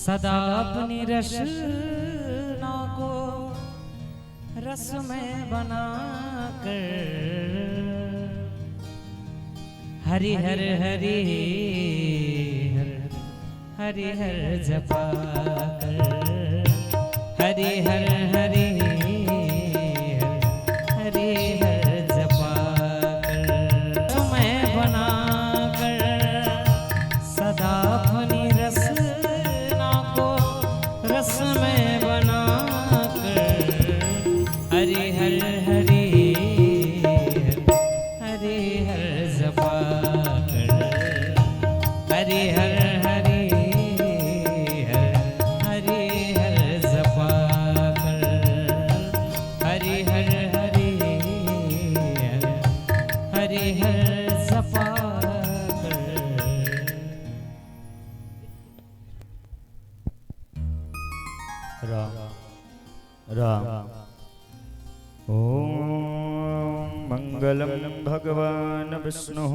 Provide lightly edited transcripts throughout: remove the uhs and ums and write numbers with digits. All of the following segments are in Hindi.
सदा अपनी रचना को रस में बना कर हरि हर हरि हर हरि हर जपा कर हरि हर हरि हरि हर जपा कर मैं बना कर सदा अपनी रचना को रस में बना कर हरि हर हरि हरि हर जपा कर हरि हर हरि हरि हर जपा कर हरि हर हरि हरि हर जपा कर। राम राम ओम मंगलम भगवान विष्णु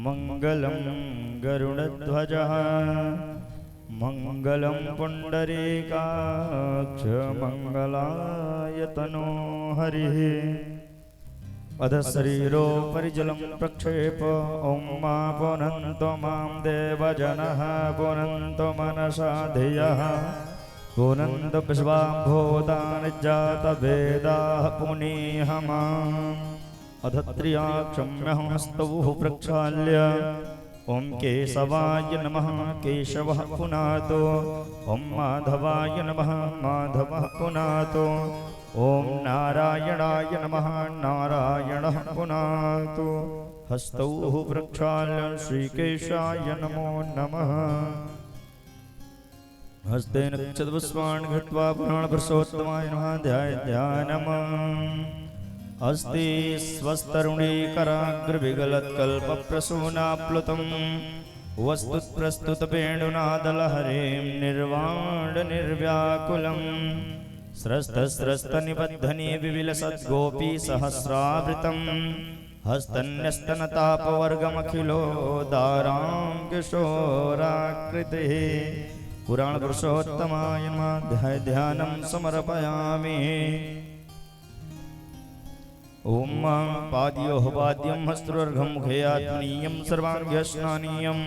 मंगलम गरुड़ध्वज मंगलम पुंडरीकाक्ष मंगलाय तनो हरिः अध शरीरो परिजलं प्रक्षेप ओम मा पुनन्तो मां देवजनः पुनन्तो मनसा धियः पुनन्तो विश्वाम्भूतानिजातवेदाः पुनीह माम् अध त्र्यक्षम्यहस्तौ प्रक्षाल्य ओम केशवाय नमः केशवः पुनातो ओम माधवाय नमः माधवः पुनातो ओम नारायणाय नमः नारायणः पुनातो हस्तौ प्रक्षाल्य श्रीकेशाय नमो नमः हस्तेन चतुष्पाणि घृत्वा पुराणपुरुषोत्तमाय नमः ध्यानम् अस्ति स्वस्तरुणीकराग्रविगलत्कल्पप्रसूनाप्लुतं वस्तुप्रस्तुतवेणुनादलहरीं निर्वाणनिर्व्याकुलं स्रस्तस्रस्तनिबद्धनी विविलसद्गोपीसहस्रावृतं हस्तन्यस्तनतापवर्गमखिलोदारां किशोराकृतिः पुराणपुरुषोत्तमाय नमः ध्यानं समर्पयामि। ओम पाद्योः पाद्यं हस्तुर्घं मुखे आत्मनीयं सर्वाङ्गस्नानीयं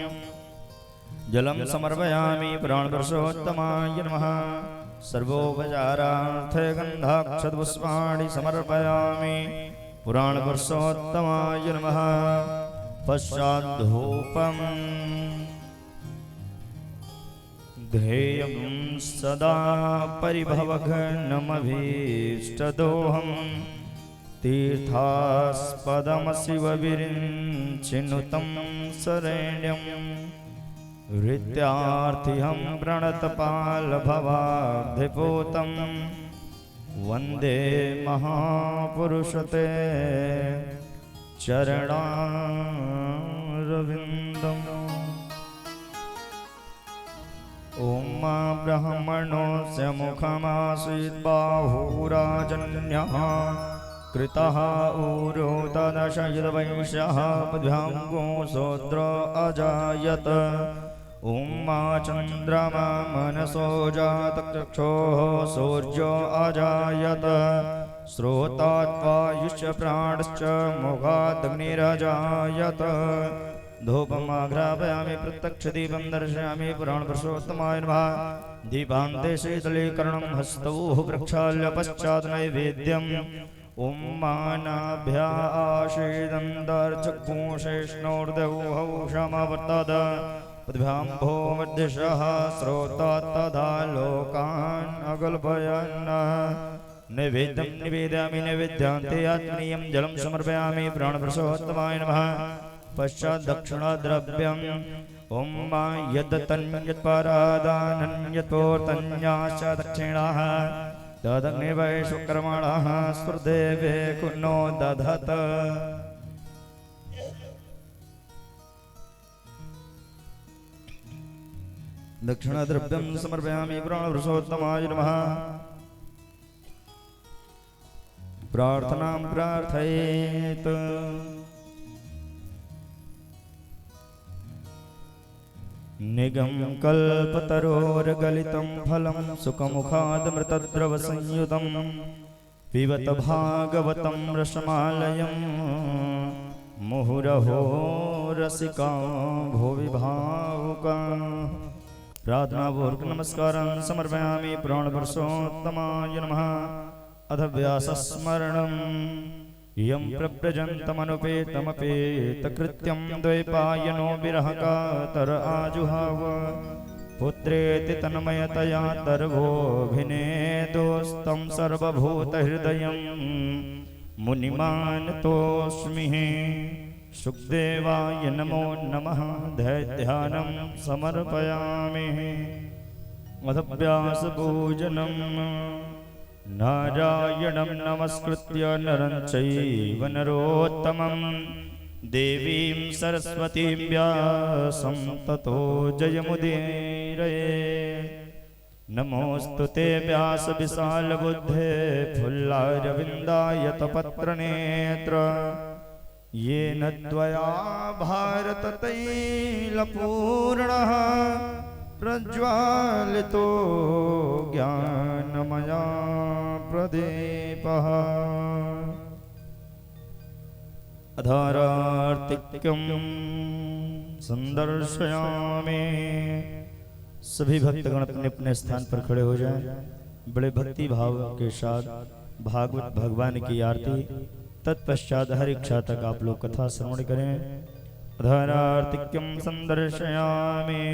जलं समर्पयामि पुराणपुरुषोत्तमाय नमः सर्वोपचारार्थे गन्धाक्षतपुष्पाणि समर्पयामि पुराणपुरुषोत्तमाय नमः पश्चाद्धूपम् ध्येयं सदा परिभवघ्नमभीष्टदोहम् तीर्थास्पदमशिवविरिञ्चिनुतं शरण्यं हृत्यार्थिहं प्रणतपालभवाब्धिपूतं वन्दे महापुरुषते चरणारविन्दम्। ओम ब्रह्मणोऽस्य मुखमासीत् बाहुराजन्यः कृतः ऊरो तदशयद्वैश्यः पद्भ्याङ्गो शूद्र अजायत। ओम चन्द्रमा मनसो जातचक्षुः सूर्यो अजायत। श्रोतात्वायुश्च प्राणश्च मुखादग्निरजायत। धूपमाघ्रापयामि प्रत्यक्षदीपं दर्शयामि पुराणपुरुषोत्तमाय नमः दीपान्ते शीतलीकरणं हस्तौ प्रक्षाल्य पश्चात् नैवेद्यम् ओम मानाभ्याशीदन्तर्चक्षुषेष्णोर्देवौ क्षमवर्तत पद्भ्याम्भो मध्यशः श्रोतात् तथा लोकान् अकल्पयन् नैवेद्यं निवेदयामि नैवेद्यान्ते आत्मनीयं जलं समर्पयामि पुराणपुरुषोत्तमाय नमः पश्चात् दक्षिणद्रव्यम् ओम यत्परादानन्यत्पूर्तन्याश्च दक्षिणाः तदग्निवैश्वकर्मणः सुरदेवे कुन्नो दधत। दक्षिणद्रव्यं समर्पयामि पुराणपुरुषोत्तमाय नमः प्रार्थनां प्रार्थयेत्। निगम कल्पतरोर्गलितं फलं सुखमुखादमृतद्रवसंयुतं पिबत भागवतं रसमालयं मुहुरहो रसिका भुवि भावुका। प्रार्थनापूर्वक नमस्कारं समर्पयामि प्राणपुरुषोत्तमाय नमः। अथ व्यासस्मरणं यं प्रव्रजन्तमनुपेतमपेतकृत्यं द्वैपायनो विरहकातर आजुहाव पुत्रेति तन्मयतया तर्वोऽभिनेदोस्तं सर्वभूतहृदयं मुनिमानतोऽस्मि। सुखदेवाय नमो नमः। दैत्यानं समर्पयामि। अथ व्यासपूजनं नारायणं नमस्कृत्य नरं चैव नरोत्तमं देवीं सरस्वतीं व्यासं ततो जयमुदीरये। नमोऽस्तु ते व्यास विशालबुद्धे फुल्लारविन्दायतपत्रनेत्र येन त्वया भारततैलपूर्णः प्रज्वालितो ज्ञानमया प्रदीपः। अधारार्तिक्यं संदर्शयामि। सभी भक्तगण अपने अपने स्थान पर खड़े हो जाएं। बड़े भक्ति भाव के साथ भागवत भगवान की आरती, तत्पश्चात हर इच्छा तक आप लोग कथा श्रवण करें। अधारार्तिक्यं संदर्शयामि।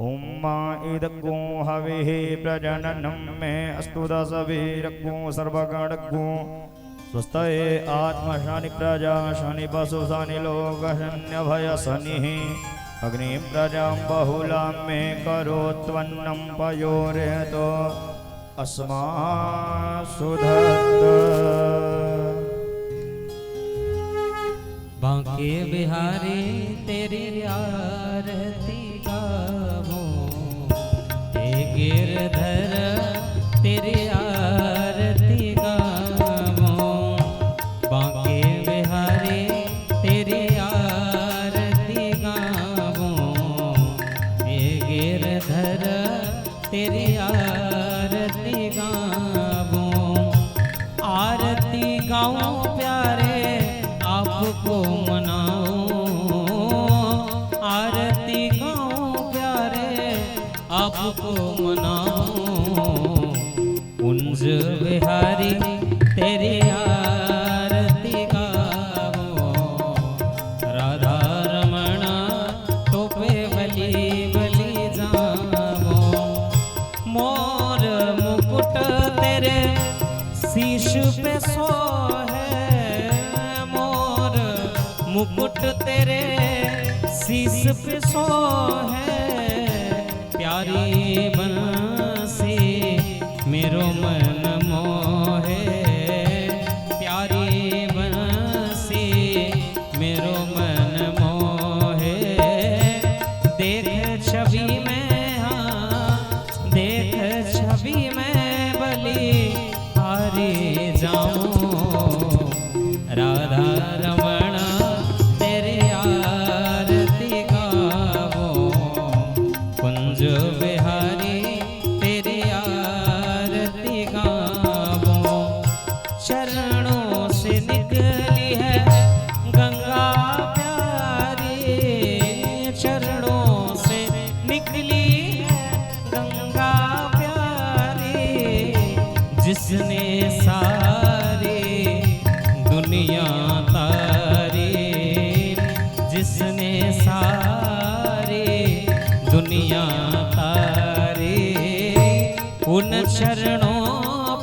ओम मा इदग्गो हविः प्रजननं मे अस्तु दशवीरग्गो सर्वगणग्गो स्वस्तये आत्मशानि प्रजाशानि पशुशानि लोकशन्यभयशनिः अग्नि प्रजां बहुलां मे करोत्वन्नं पयोरेतो अस्मासुधत्त। बांके बिहारी तेरी आरती गावो, हे गिरधर तेरी आरती गावो। बांके बिहारी तेरी आरती गावो, हे गिरधर तेरी आरती गावो। आरती गाओ प्यारे आपको मनाओ, आरती गाओ प्यारे आपको मनाओ। कुंज बिहारी तेरी आरती गाओ, राधा रमणा तो पे बली बली जाओ। मोर मुकुट तेरे शीश पे सोहे, मोर मुकुट तेरे शीश पे सोहे। प्यारी बंसी मेरो मन मोहे, प्यारी बंसी मेरो मन मोहे। देख छवि में हाँ, देख छवि में बली हारी जाऊं। राधा रमणा तेरी आरती गावो, कुंज बिहारी तेरी आरती गावो। चरणों से निकली है गंगा प्यारी, चरणों से निकली है गंगा प्यारी। जिसने सारी दुनिया तारी, जिसने सारी दुनिया तारी। उन चरणों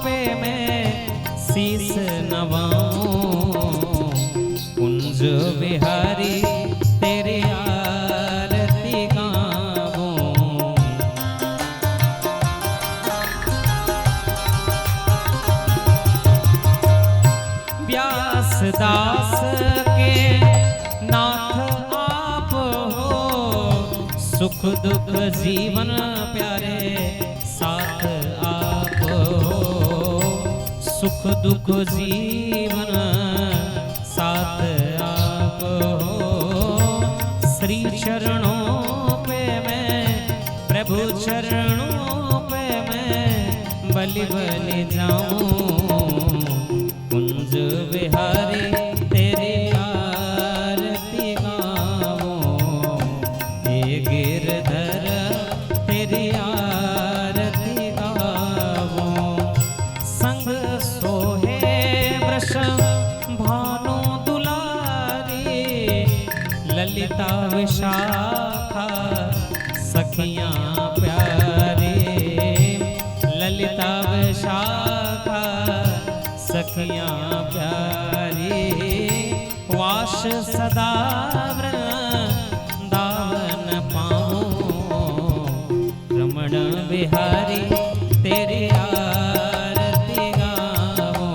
पे मैं शीस नवाऊं। कुंज बिहारी तेरी आरती गाऊं। व्यास दास के नाथ आप हो, सुख दुख जीवन प्यारे साथ आप हो। सुख दुख जीवन साथ आप हो। श्री चरणों पे मैं प्रभु चरणों पे मैं बलि बलि जाऊं, कुंज बिहारी तेरी आरती गाऊं, हे गिरधर तेरी आरती गाऊं, संग सोहे वृष भानु दुलारी, ललिता विशाखा सखियां प्यारी, ललिता विशाखा सखियां प्यारी, वास सदा वृंदावन पाऊं, रमण बिहारी तेरी आरती गाऊं,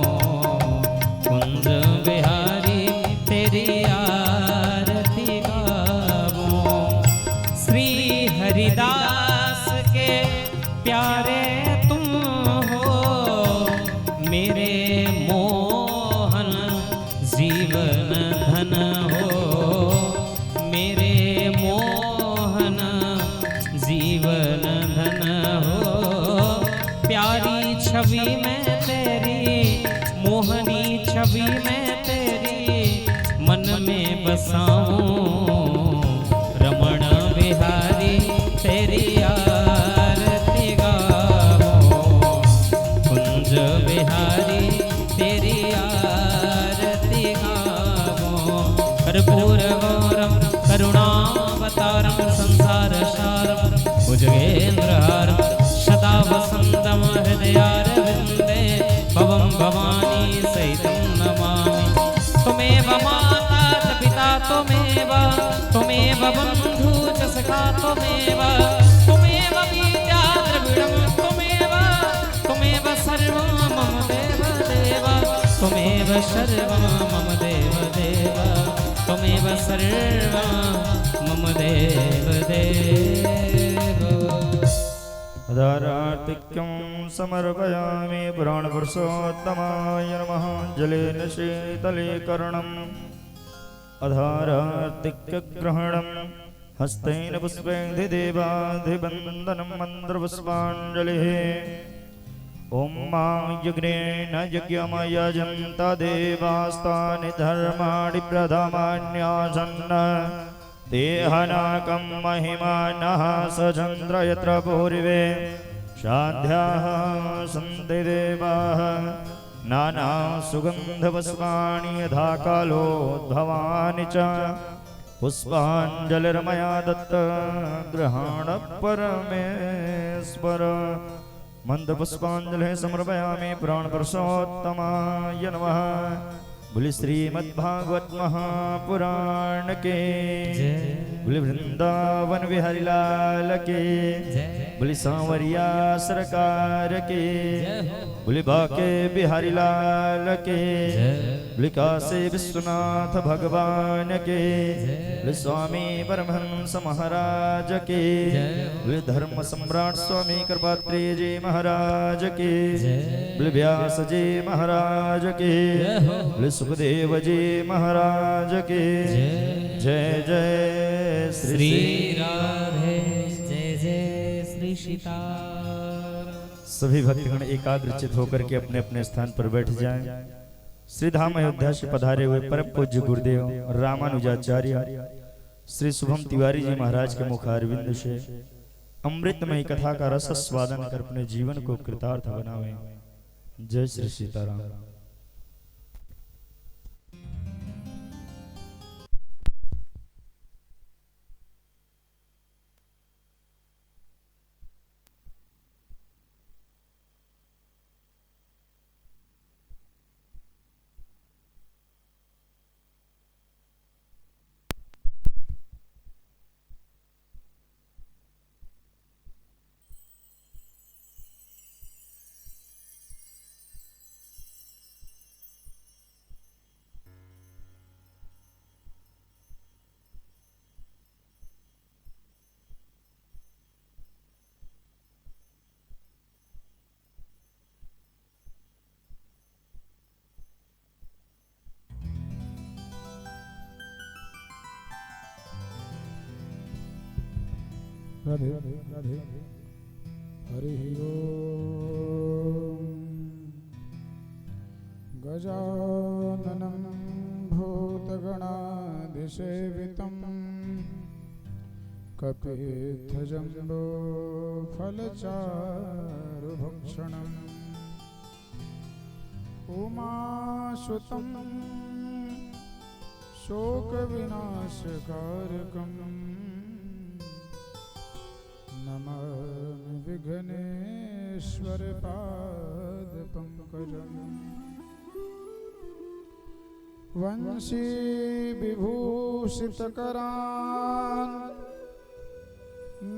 कुंज बिहारी तेरी आरती गाऊं, श्री हरिदास के प्यारे तुम हो, मेरे मोहन जीवन धन हो, मेरे मोहन जीवन धन हो, प्यारी छवि में तेरी, मोहनी छवि में तेरी, मन में बसाऊं, रमण बिहारी तेरी आरती गाऊं, कुंज बिहारी तेरी आरती गाऊं, कर्पूर गौरम करुणावतारम संसार सारम भुजगेन्द्रहारम सदा वसंतम हृदयारविंदे भवम भवानी सहितं नमामि, त्वमेव माता च पिता त्वमेव, त्वमेव बन्धु च सखा त्वमेव, त्वमेव विद्या द्रविणं त्वमेव, त्वमेव सर्वं मम देव देव, त्वमेव सर्वं मम देव देव, त्वमेव सर्वं मम देव देव। अधारार्तिक्यं समर्पयामि पुराणपुरुषोत्तमाय नमः। जलेन शीतलीकरणम् अधारार्तिक्यग्रहणं हस्तेन पुष्पैर्देवाधिवन्दनं मन्त्रपुष्पाञ्जलिः। ॐ मा यज्ञेन यज्ञमयजन्ता देवास्तानि धर्माणि प्रथमान्यासन्न, देहनाकं महिमानः सचन्द्र यत्र पूर्वे शाध्याः सन्ति देवाः, नाना सुगन्धपुष्पाणि यथा कालोद्भवानि च, पुष्पाञ्जलिर्मया दत्त ग्रहण परमेश्वर। मन्त्रपुष्पाञ्जलिः समर्पयामि पुराणपुरुषोत्तमाय नमः। बोले श्रीमद्भागवत महापुराण के, बोले वृंदावन बिहारी लाल के, बोले सांवरिया सरकार के, बोले बाके बिहारी लाल के, बोले काशी विश्वनाथ भगवान के, बोले स्वामी परमहंस महाराज के, बोले धर्म सम्राट स्वामी कृपात्री जी महाराज के, बोले व्यास जी महाराज के, बोले सुखदेव जी महाराज के। जय जय श्री राधे, जय जय श्री सीताराम। सभी भक्तगण एकाग्रचित होकर के अपने अपने स्थान पर बैठ जाएं। श्री धाम अयोध्या से पधारे हुए परम पूज्य गुरुदेव रामानुजाचार्य श्री शुभम तिवारी जी महाराज के मुखारविंद से अमृतमय कथा का रस स्वादन कर अपने जीवन को कृतार्थ बनावे। जय श्री सीताराम। राधे राधे हरि ओम। गजाननं भूतगणाधिसेवितं कपित्थजम्बो फलचारुभक्षणम् उमासुतं शोकविनाशकारकम् नमामि विघ्नेश्वर पादपङ्कजम्। वंशी विभूषितकरान्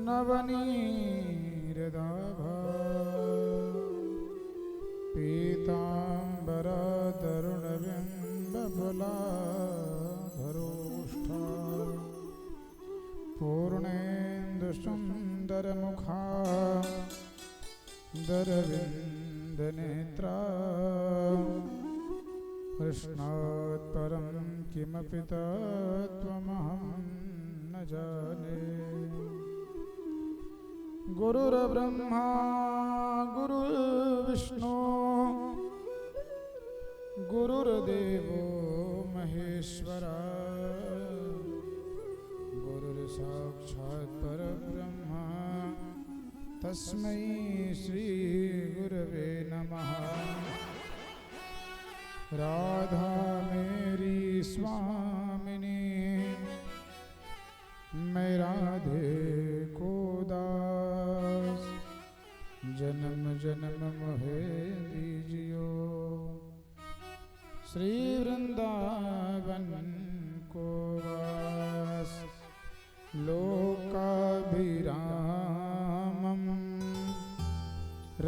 नवनीरदाभा पीताम्बरतरुणबिम्बफलाधरोष्ठा पूर्णेन्दुसुन्दरमुखा दरविन्दनेत्रा कृष्णात् परं किमपि तत्त्वमहं न जाने। गुरुर्ब्रह्मा गुरुर्विष्णु गुरुर्देवो महेश्वरा गुरुर्साक्षात् परब्रह्म तस्मै श्री गुरवे नमः। राधा मेरी स्वामिनी मैं राधे को दास जन्म जन्म मोहे दीजियो श्री वृंदावन को वास। लोकाभिरामं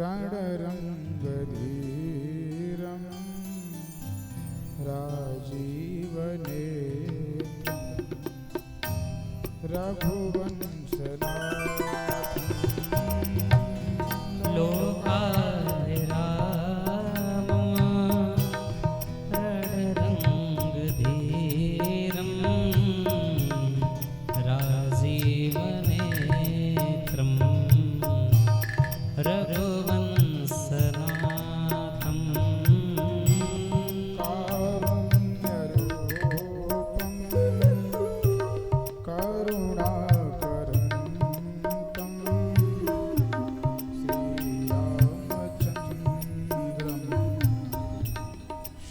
रणरंगधीरं राजीवनेत्रं रघुवंशनाथं लोकाभिरामं रणरंगधीरं राजीवनेत्रं रघुवंशनाथं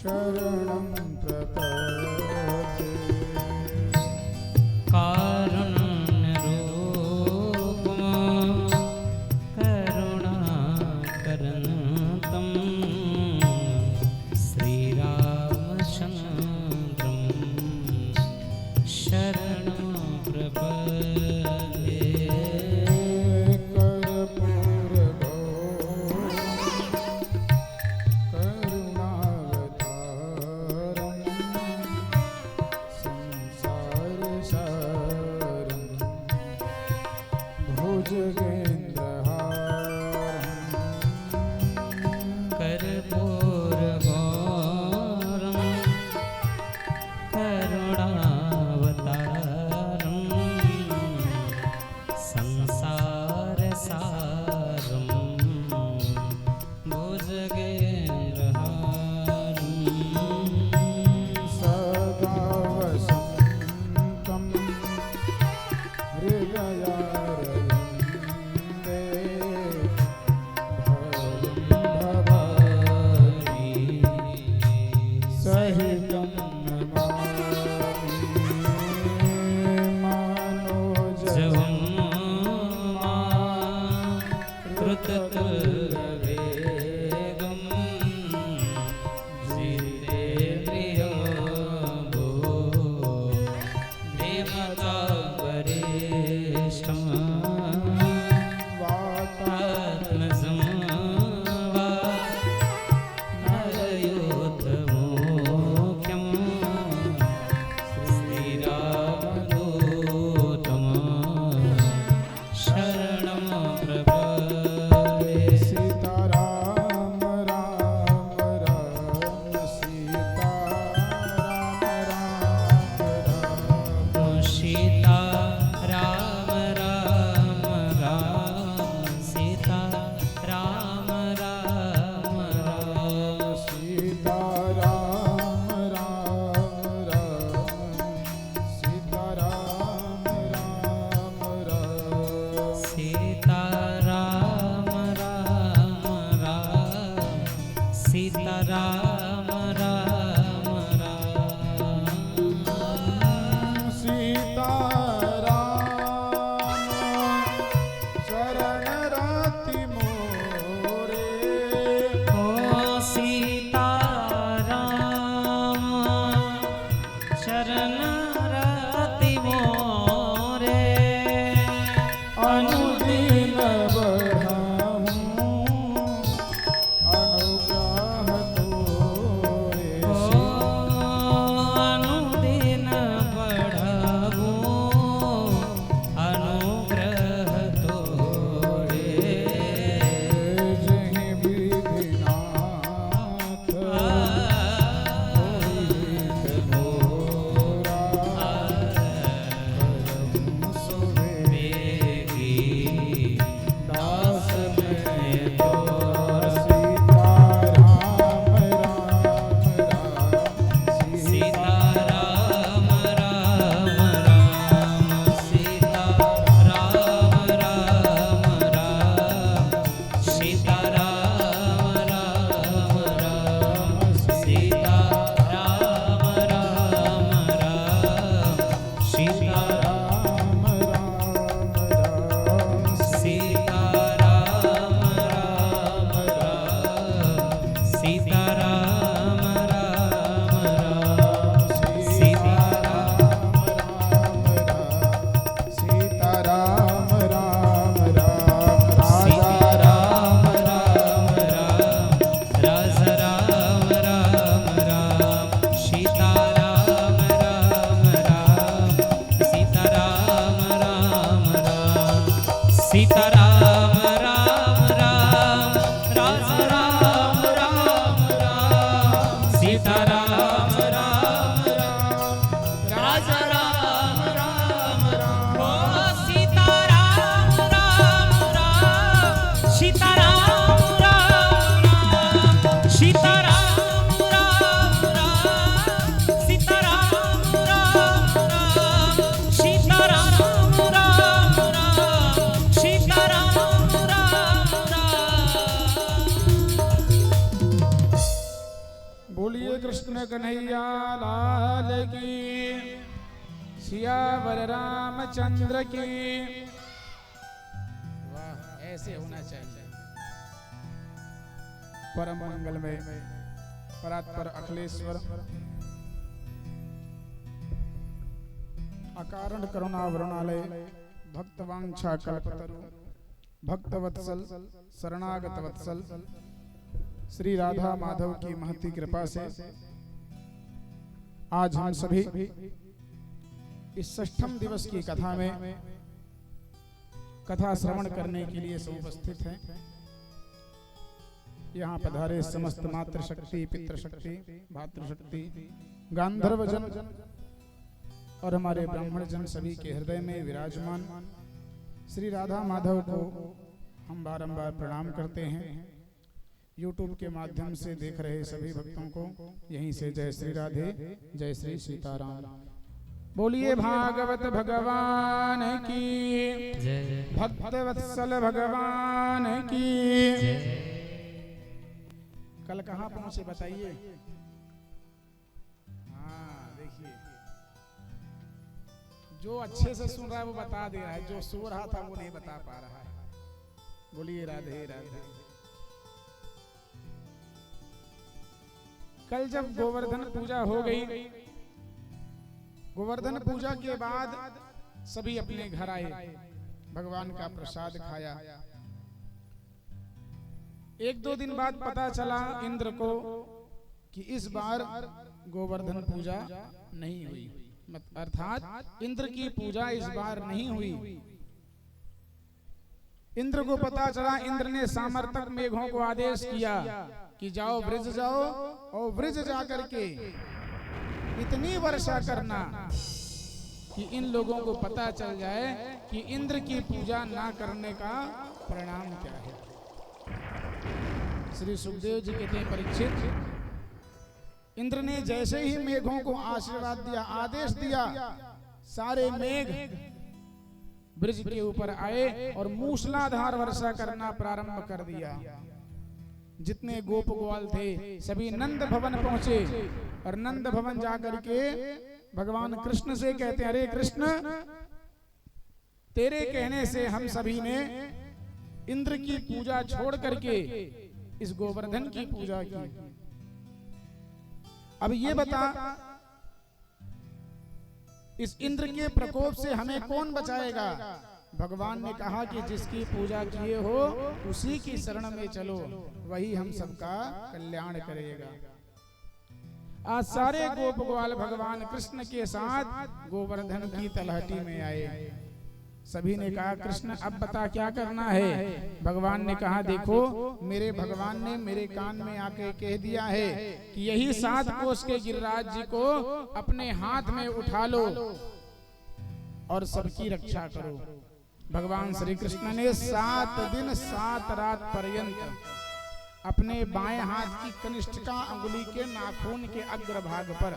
शरणं प्रपद्ये। कारुण्यरूपं करुणाकरन्तं श्रीरामचन्द्रं शरणं प्रपद्ये। सीताराम राम राम सीताराम राम राम सीताराम राम राम सीताराम राम राम सीताराम राम राम। बोलिए कृष्ण कन्हैया लाल की, सियावर रामचंद्र की। वाह, ऐसे होना चाहिए। परम मंगल में परात्पर अखिलेश्वर अकारण करुणा वरुणालय भक्तवांछा कल्पतरु भक्तवत्सल शरणागत वत्सल श्री राधा माधव की महती कृपा से आज हम सभी इस षष्ठम दिवस की कथा में कथा श्रवण करने के लिए उपस्थित हैं। यहाँ पधारे समस्त मातृशक्ति, पितृशक्ति, भातृशक्ति, गांधर्व जन और हमारे ब्राह्मण जन सभी के हृदय में विराजमान श्री राधा माधव को हम बारंबार प्रणाम करते हैं। YouTube के माध्यम से देख रहे सभी भक्तों को यहीं से जय श्री राधे, जय श्री सीताराम। बोलिए भागवत भगवान की, भक्तवत्सल भगवान की। कल कहाँ पहुंचे बताइए? हाँ देखिए, जो अच्छे से सुन रहा है वो बता दे रहा है, जो सो रहा था वो नहीं बता पा रहा है। बोलिए राधे राधे। कल जब गोवर्धन पूजा हो गई, गोवर्धन पूजा के बाद सभी अपने घर आए, भगवान का प्रसाद खाया। एक दो दिन बाद पता चला इंद्र को कि इस बार गोवर्धन पूजा नहीं हुई, अर्थात इंद्र की पूजा इस बार नहीं हुई। इंद्र को पता चला, इंद्र ने सामर्थक मेघों को आदेश किया कि जाओ ब्रिज जाओ और ब्रिज जाकर के इतनी वर्षा करना कि इन लोगों को पता चल जाए कि इंद्र की पूजा ना करने का परिणाम क्या है। श्री सुखदेव जी कहते हैं, परीक्षित, इंद्र ने जैसे ही मेघों को आशीर्वाद दिया, आदेश दिया, सारे मेघ ब्रिज के ऊपर आए और मूसलाधार वर्षा करना प्रारंभ कर दिया। जितने गोप ग्वाल थे सभी नंद भवन पहुंचे और नंद भवन जाकर के भगवान कृष्ण से कहते हैं, अरे कृष्ण, तेरे कहने से हम सभी ने इंद्र की पूजा छोड़ करके इस गोवर्धन की पूजा की। अब ये बता, इस इंद्र के प्रकोप से हमें कौन बचाएगा? भगवान ने कहा कि जिसकी पूजा किए हो उसी की शरण में चलो, वही हम सबका कल्याण करेगा। आज सारे गोप ग्वाल भगवान कृष्ण के साथ गोवर्धन की तलहटी में आए। सभी ने कहा, कृष्ण अब बता क्या करना है? भगवान ने कहा, देखो, मेरे भगवान ने मेरे कान में आके कह दिया है कि यही 7 कोस के गिरिराज जी को अपने हाथ में उठा लो और सबकी रक्षा करो। भगवान श्री कृष्ण ने 7 दिन 7 रात पर्यंत अपने बाएं हाथ की कनिष्ठिका अंगुली के नाखून के अग्रभाग पर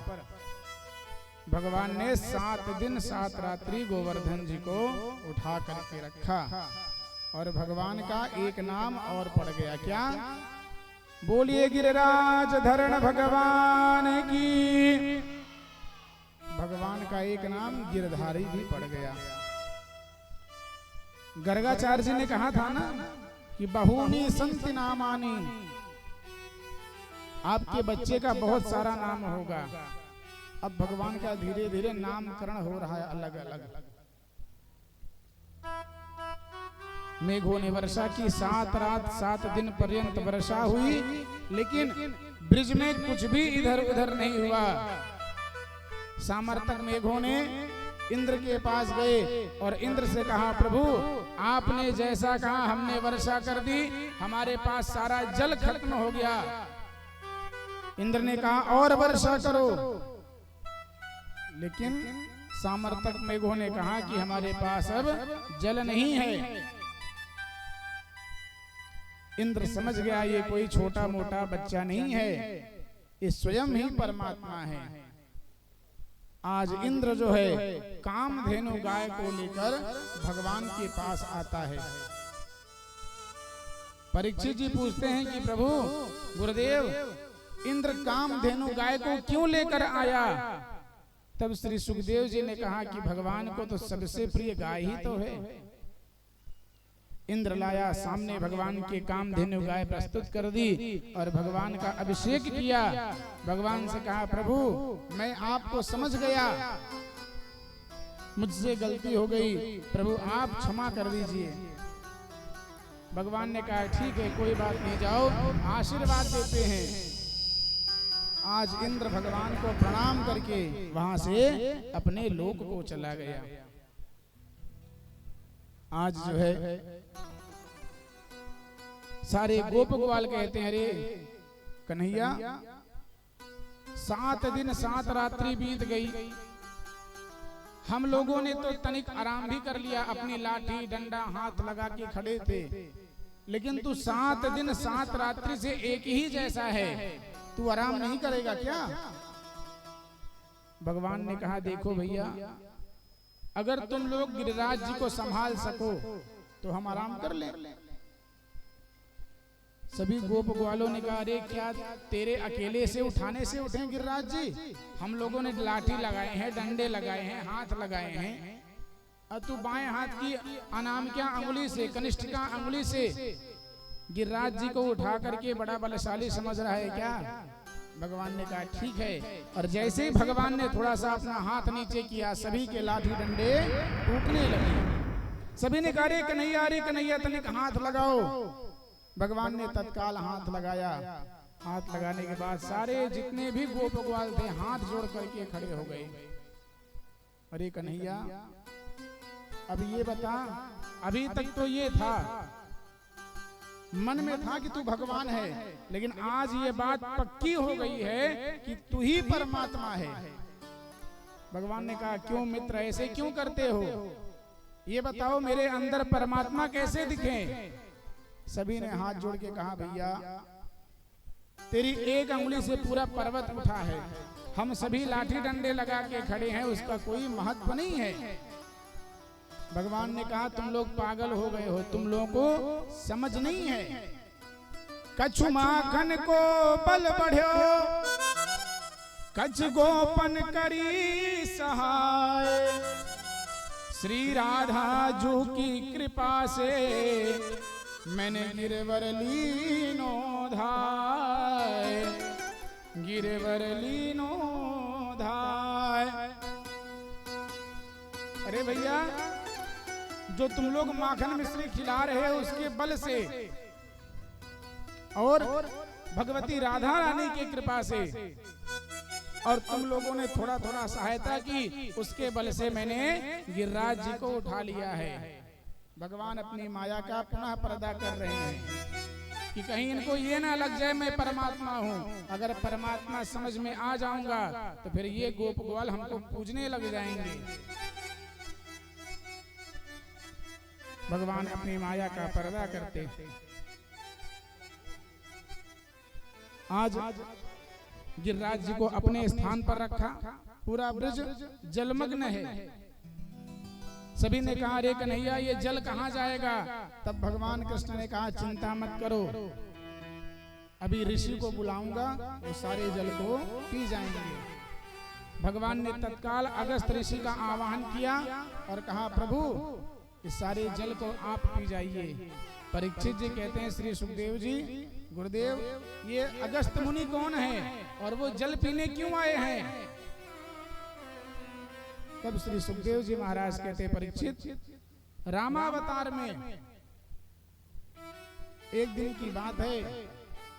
भगवान ने 7 दिन 7 रात्रि गोवर्धन जी को उठा करके रखा। और भगवान का एक नाम और पड़ गया, क्या? बोलिए गिरिराज धरण भगवान की। भगवान का एक नाम गिरधारी भी पड़ गया। गर्गाचार्य जी ने कहा था ना कि बहुनी संति नामानी, आपके बच्चे का बहुत सारा नाम होगा। अब भगवान का धीरे धीरे नामकरण हो रहा है अलग अलग। मेघों ने वर्षा की, 7 रात 7 दिन पर्यंत वर्षा हुई, लेकिन ब्रिज में कुछ भी इधर उधर नहीं हुआ। सामर्थक मेघों ने इंद्र के पास गए और इंद्र से कहा, प्रभु आपने जैसा कहा हमने वर्षा कर दी, हमारे पास सारा जल खत्म हो गया। इंद्र ने कहा और वर्षा करो, लेकिन सामर्थक मेघों ने कहा कि हमारे पास अब जल नहीं है। इंद्र समझ गया ये कोई छोटा मोटा बच्चा नहीं है, ये स्वयं ही परमात्मा है। आज इंद्र जो है कामधेनु गाय को लेकर भगवान के पास आता है। परीक्षित जी पूछते हैं कि प्रभु गुरुदेव, इंद्र कामधेनु गाय को क्यों लेकर आया? तब श्री सुखदेव जी ने कहा कि भगवान को तो सबसे प्रिय गाय ही तो है। इंद्र लाया, सामने भगवान के कामधेनु गाय प्रस्तुत कर दी और भगवान का अभिषेक किया। भगवान से कहा प्रभु मैं आपको समझ गया, मुझसे गलती हो गई, प्रभु आप क्षमा कर दीजिए। भगवान ने कहा ठीक है कोई बात नहीं, जाओ आशीर्वाद देते हैं। आज इंद्र भगवान को प्रणाम करके वहां से अपने लोक को चला गया। आज जो है सारे गोप ग्वाल कहते हैं अरे कन्हैया 7 दिन 7 रात्रि बीत गई, हम लोगों ने तो तनिक आराम भी कर लिया, अपनी लाठी डंडा हाथ लगा के खड़े थे, लेकिन तू 7 दिन 7 रात्रि से एक ही जैसा है, तू आराम नहीं करेगा क्या? भगवान ने कहा देखो भैया, अगर तुम लोग गिरिराज जी को संभाल सको तो हम आराम कर ले। सभी गोप ग्वालों ने कहा अरे क्या तेरे अकेले से उठाने से उठे गिरिराज जी? हम लोगों ने लाठी लगाए हैं, डंडे लगाए हैं, हाथ लगाए हैं, और तू बाएं हाथ की अनामिका अंगुली से, कनिष्ठिका अंगुली से गिरिराज जी को उठा करके बड़ा बलशाली समझ रहा है क्या? भगवान ने कहा ठीक है। और जैसे ही भगवान ने थोड़ा सा अपना हाथ नीचे किया, सभी के लाठी डंडे टूटने लगे। सभी ने कहा अरे कन्हैया तनिक हाथ लगाओ। भगवान ने तत्काल हाथ लगाया। हाथ लगाने के बाद सारे जितने भी गोप ग्वाल थे हाथ जोड़ करके खड़े हो गए। अरे कन्हैया अब ये बता, अभी तक तो ये था, मन में था कि तू भगवान है, लेकिन आज ये बात पक्की हो गई है कि तू ही परमात्मा है। भगवान ने कहा क्यों मित्र ऐसे क्यों करते हो? ये बताओ मेरे अंदर परमात्मा कैसे दिखे? सभी ने हाथ जोड़ के कहा भैया तेरी एक अंगुली से पूरा पर्वत उठा है, हम सभी लाठी डंडे लगा के खड़े हैं, उसका कोई महत्व नहीं है। भगवान ने कहा तुम लोग पागल हो गए हो, तुम लोगों को समझ नहीं है। कछु माखन को बल बढ़्यो, कछ गोपन करी सहाय, श्री राधा जू की कृपा से मैंने गिरवर लीनो धाय, गिरवर लीनो धाय। अरे भैया जो तुम लोग माखन मिश्री खिला रहे हो उसके बल से और भगवती राधा रानी की कृपा से, और तुम लोगों ने थोड़ा थोड़ा सहायता की, उसके बल से मैंने गिरिराज जी को उठा लिया है। भगवान अपनी माया का पुनः पर्दा कर रहे हैं कि कहीं इनको ये ना लग जाए मैं परमात्मा हूँ। अगर परमात्मा समझ में आ जाऊंगा तो फिर ये गोप ग्वाल हमको पूजने लग जाएंगे। भगवान अपनी माया का पर्दा करते थे। आज गिरिराज जी को अपने स्थान पर रखा, पूरा ब्रज जलमग्न है। सभी ने कहा अरे कन्हैया ये जल कहाँ जाएगा? तब भगवान कृष्ण ने कहा चिंता मत करो, अभी ऋषि को बुलाऊंगा, वो सारे जल को पी जाएंगे। भगवान ने तत्काल अगस्त ऋषि का आवाहन किया और कहा प्रभु इस सारे जल को आप पी जाइए। परीक्षित जी कहते हैं श्री सुखदेव जी गुरुदेव ये अगस्त मुनि कौन है और वो जल पीने क्यों आए हैं? तब श्री सुखदेव जी महाराज कहते परीक्षित रामावतार में एक दिन की बात है,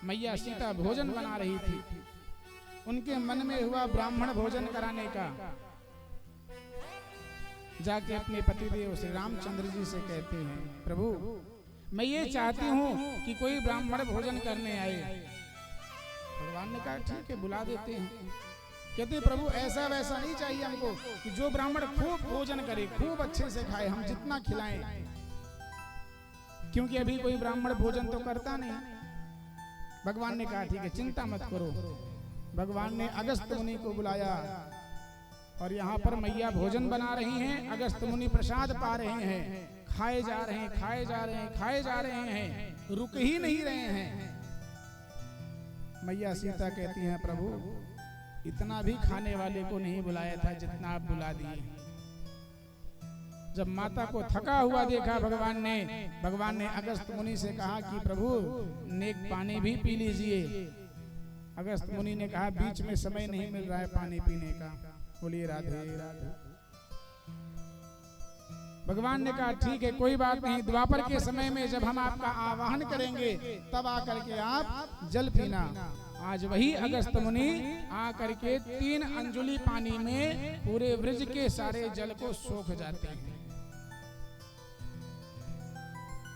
मैया सीता भोजन बना रही थी, उनके मन में हुआ ब्राह्मण भोजन कराने का। जाके अपने पतिदेव श्री रामचंद्र जी से कहते हैं प्रभु मैं ये चाहती हूँ कि कोई ब्राह्मण भोजन करने आए। भगवान ने कहा ठीक है बुला देते हैं। कहते प्रभु ऐसा वैसा नहीं चाहिए हमको कि जो ब्राह्मण खूब भोजन करे, खूब अच्छे से खाए, हम जितना खिलाएं। क्योंकि अभी कोई ब्राह्मण भोजन तो करता नहीं। भगवान ने कहा ठीक है, चिंता मत करो। भगवान ने अगस्त मुनि को बुलाया और यहाँ पर मैया भोजन बना रही हैं। अगस्त मुनि प्रसाद पा रहे हैं, खाए जा रहे हैं, खाए जा रहे हैं, खाए जा रहे हैं, रुक ही नहीं रहे हैं। मैया सीता कहती हैं, प्रभु इतना भी खाने वाले को नहीं बुलाया था जितना आप बुला दिए। जब माता को थका हुआ देखा भगवान ने अगस्त मुनि से कहा कि प्रभु नेक पानी भी पी लीजिए। अगस्त मुनि ने कहा बीच में समय नहीं मिल रहा है पानी पीने का। बोलिए राधे राधे। भगवान ने कहा ठीक है, कोई बात नहीं, द्वापर के समय में जब हम आपका आवाहन करेंगे तब आकर के आप जल पीना। आज वही अगस्त मुनि आकर के 3 अंजुली पानी में पूरे ब्रज के सारे जल को सोख जाते हैं।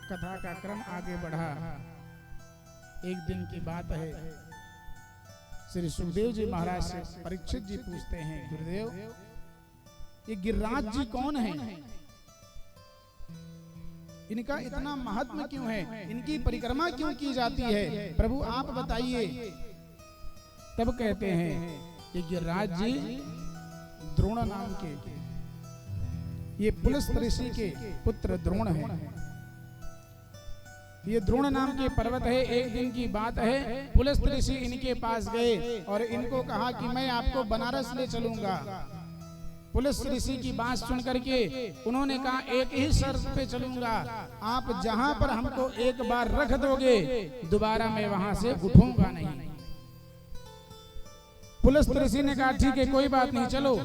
कथा का क्रम आगे बढ़ा। एक दिन की बात है, श्री सुखदेव जी महाराज से परीक्षित जी पूछते हैं, गुरुदेव ये गिरिराज जी कौन हैं? इनका इतना महत्व क्यों है? इनकी परिक्रमा क्यों की जाती है? प्रभु आप बताइए। तब कहते हैं ये गिरिराज जी द्रोण नाम के, ये पुलस्त ऋषि के पुत्र द्रोण हैं। ये द्रोण नाम के पर्वत है। एक दिन की बात है, पुलस्त ऋषि इनके पास गए और इनको कहा कि मैं आपको बनारस ले चलूंगा। पुलस्त ऋषि की बात सुन करके उन्होंने कहा एक ही शर्त पे चलूंगा, आप जहां पर हमको एक बार रख दोगे दोबारा मैं वहां से उठूंगा नहीं। पुलस्त ऋषि ने कहा ठीक है, कोई बात नहीं, चलो।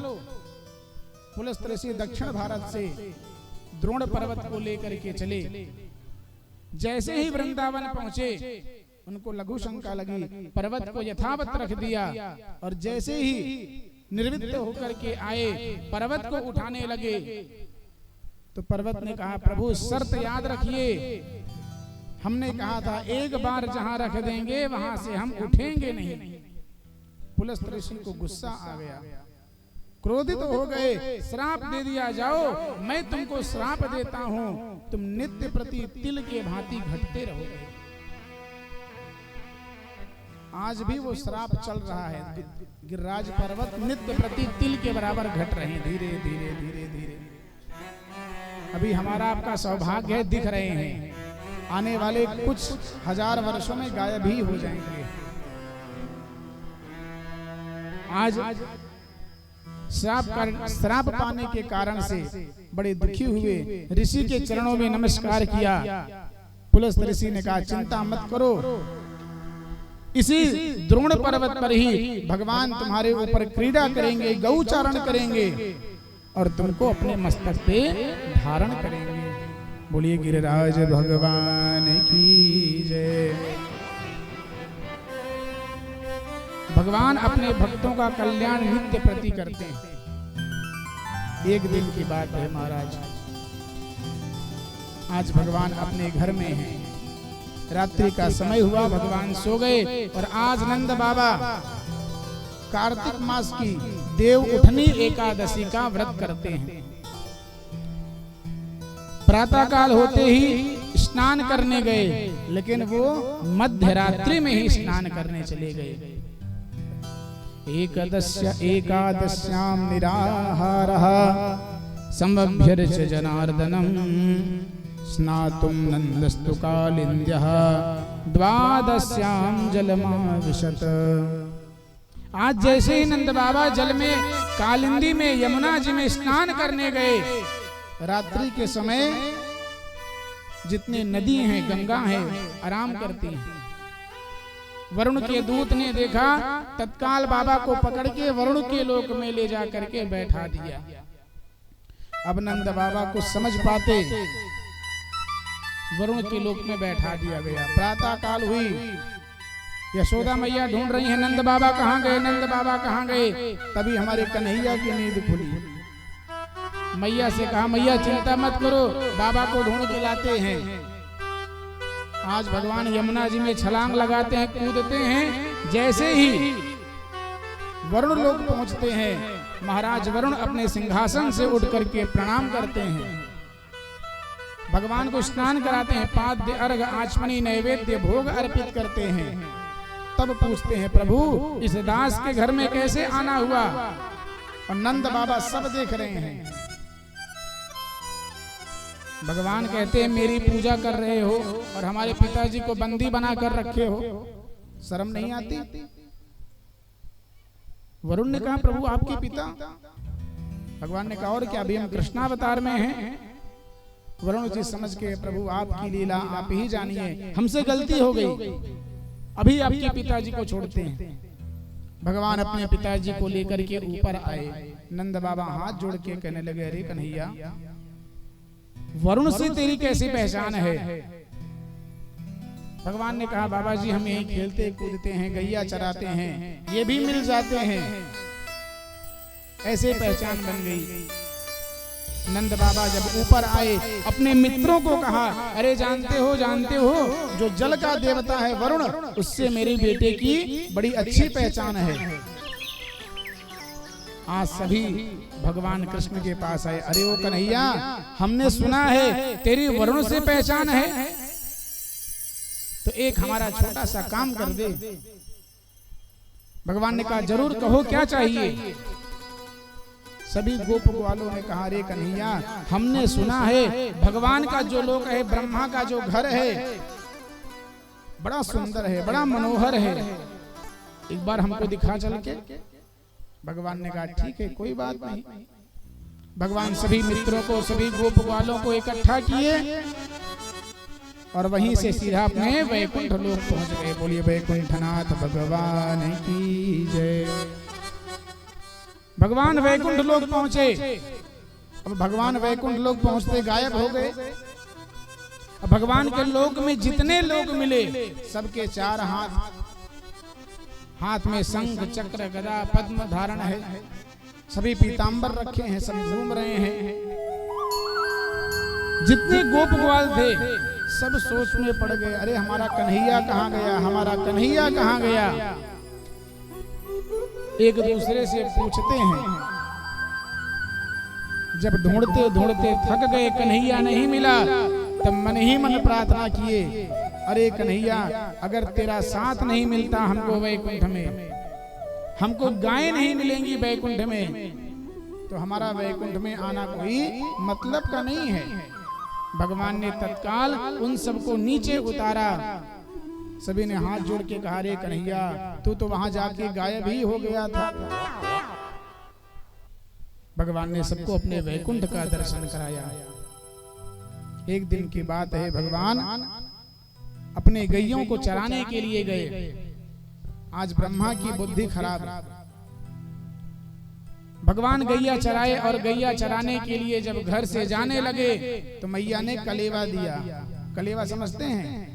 पुलस्त ऋषि दक्षिण भारत से द्रोण पर्वत को लेकर के चले। जैसे ही वृंदावन पहुंचे उनको लघु शंका लगी, पर्वत को यथावत रख दिया और जैसे ही निर्वित्त होकर के आए पर्वत को उठाने लगे तो पर्वत ने कहा प्रभु शर्त याद रखिए, हमने कहा था एक बार जहां रख देंगे वहां से हम उठेंगे नहीं। पुलस्त ऋषि को गुस्सा आ गया, क्रोधित हो गए, श्राप दे दिया, जाओ मैं तुमको श्राप देता हूं, तुम नित्य प्रति तिल के भांति घटते रहोगे। आज भी वो श्राप चल रहा है। गिरिराज पर्वत नित्य प्रति तिल के बराबर घट रहे हैं, धीरे धीरे धीरे धीरे। अभी हमारा आपका सौभाग्य है, दिख रहे हैं, आने वाले कुछ हजार वर्षों में गायब ही हो जाएंगे। आज श्राप पाने के कारण से बड़े दुखी हुए, ऋषि के चरणों में नमस्कार किया। पुलस्त ऋषि ने कहा चिंता मत करो, इसी द्रोण पर्वत पर ही भगवान तुम्हारे ऊपर क्रीड़ा करेंगे, गौचारण करेंगे और तुमको अपने मस्तक पे धारण करेंगे। बोलिए गिरिराज भगवान की जय। भगवान अपने भक्तों का कल्याण नित्य प्रति करते हैं। एक दिन की बात है महाराज, आज भगवान अपने घर में हैं, रात्रि का समय हुआ, भगवान सो गए और आज नंद बाबा कार्तिक मास की देव उठनी एकादशी का व्रत करते हैं। प्रातः काल होते ही स्नान करने गए, लेकिन वो मध्य रात्रि में ही स्नान करने चले गए। एकादश्याम निराहारः समभ्यर्च जनार्दनम् स्नातुं नन्दस्तु कालिन्द्यः द्वादश्याम जलमाविशत। आज जैसे ही नंद बाबा जल में कालिंदी में यमुना जी में स्नान करने गए, रात्रि के समय जितने नदी हैं, गंगा हैं, आराम करती हैं। वरुण के दूत ने देखा, तत्काल बाबा को पकड़ के वरुण के लोक में ले जा करके बैठा दिया। अब नंद बाबा को समझ पाते, वरुण के लोक में बैठा दिया गया। प्रातः काल हुई, यशोदा मैया ढूंढ रही है नंद बाबा कहाँ गए, नंद बाबा कहाँ गए। तभी हमारे कन्हैया की नींद खुली। मैया से कहा मैया चिंता मत करो, बाबा को ढूंढ के लाते हैं। आज भगवान यमुना जी में छलांग लगाते हैं, कूदते हैं। जैसे ही वरुण लोग पहुंचते हैं, महाराज वरुण अपने सिंहासन से उठ करके प्रणाम करते हैं। भगवान को स्नान कराते हैं, पाद्य अर्घ आचमनी नैवेद्य भोग अर्पित करते हैं। तब पूछते हैं प्रभु इस दास के घर में कैसे आना हुआ? और नंद बाबा सब देख रहे हैं। भगवान कहते हैं मेरी पूजा कर रहे हो और हमारे पिताजी को बंदी बना कर रखे हो, शर्म नहीं आती? वरुण ने कहा प्रभु आपके पिता? भगवान ने कहा और क्या, अभी हम कृष्णावतार में हैं। वरुण जी समझ के प्रभु आपकी लीला आप ही जानिए, हमसे गलती हो गई, अभी आपके पिताजी को छोड़ते हैं। भगवान अपने पिताजी को लेकर के ऊपर आए। नंद बाबा हाथ जोड़ के कहने लगे अरे कन्हैया, वरुण से तेरी कैसी पहचान है? भगवान ने कहा बाबा जी हम यहीं खेलते कूदते हैं, गैया चराते हैं, ये भी मिल जाते हैं, ऐसे पहचान बन गई। नंद बाबा जब ऊपर आए अपने मित्रों को कहा अरे जानते हो जो जल का देवता है वरुण, उससे मेरे बेटे की बड़ी अच्छी पहचान है। आज सभी भगवान कृष्ण के पास आए, अरे ओ कन्हैया हमने सुना है तेरी वरुण से पहचान है, तो एक हमारा छोटा सा काम कर दे। भगवान ने कहा जरूर कहो क्या चाहिए। सभी गोप ग्वालों ने कहा अरे कन्हैया हमने सुना है भगवान का जो लोक है, ब्रह्मा का जो घर है बड़ा सुंदर है, बड़ा मनोहर है, एक बार हमको दिखा चल के। भगवान ने कहा ठीक है कोई बात नहीं। भगवान सभी मित्रों को, सभी गोप ग्वालों को इकट्ठा किए और वहीं से सीधा अपने वैकुंठ लोक पहुंच गए। बोलिए वैकुंठनाथ भगवान की जय। भगवान वैकुंठ लोक पहुंचे। अब भगवान वैकुंठ लोक पहुंचते गायब हो गए। अब भगवान के लोक में जितने लोग मिले सबके चार हाथ में शंख चक्र गदा पद्म धारण है, सभी पीतांबर रखे हैं, सब घूम रहे हैं। जितने गोप ग्वाल थे सब सोच में पड़ गए अरे हमारा कन्हैया कहाँ गया, हमारा कन्हैया कहाँ गया। एक दूसरे से पूछते हैं। जब ढूंढते ढूंढते थक गए, कन्हैया नहीं मिला, तब मन ही मन प्रार्थना किए अरे कन्हैया अगर तेरा साथ नहीं मिलता हमको वैकुंठ में, हमको गायें नहीं मिलेंगी वैकुंठ में, तो हमारा वैकुंठ में आना कोई मतलब का नहीं है। भगवान ने तत्काल उन सबको नीचे उतारा। सभी ने हाथ जोड़ के कहा रे कन्हैया तू तो वहां जाके गायब ही हो गया था। भगवान ने सबको अपने वैकुंठ का दर्शन कराया। एक दिन की बात है, भगवान अपने गैयों को चराने के लिए गए। आज ब्रह्मा की बुद्धि खराब है। भगवान गैया चराए और गैया चराने के लिए जब घर से जाने लगे तो मैया ने कलेवा दिया। कलेवा समझते हैं?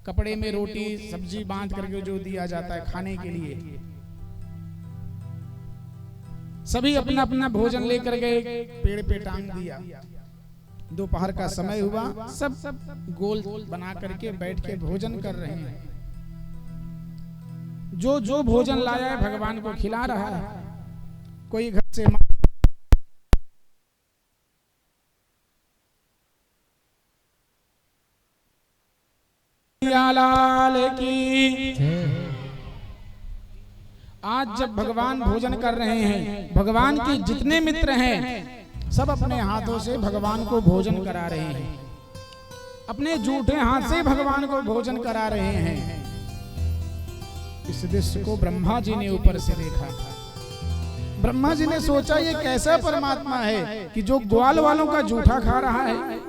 कपड़े में रोटी सब्जी बांध करके जो दिया जाता है खाने के लिए। सभी अपना अपना भोजन लेकर गए, पेड़ पे टांग दिया। दोपहर का समय हुआ, सब गोल बना करके बैठ के भोजन कर रहे हैं। जो जो भोजन लाया है भगवान को खिला रहा है। कोई घर से लाल की। आज जब भगवान भोजन कर रहे हैं, भगवान के जितने मित्र हैं सब अपने हाथों से भगवान को भोजन करा रहे हैं, अपने जूठे हाथ से भगवान को भोजन करा रहे हैं। इस दृश्य को ब्रह्मा जी ने ऊपर से देखा। ब्रह्मा जी ने सोचा ये कैसा परमात्मा है कि जो ग्वाल वालों का जूठा खा रहा है।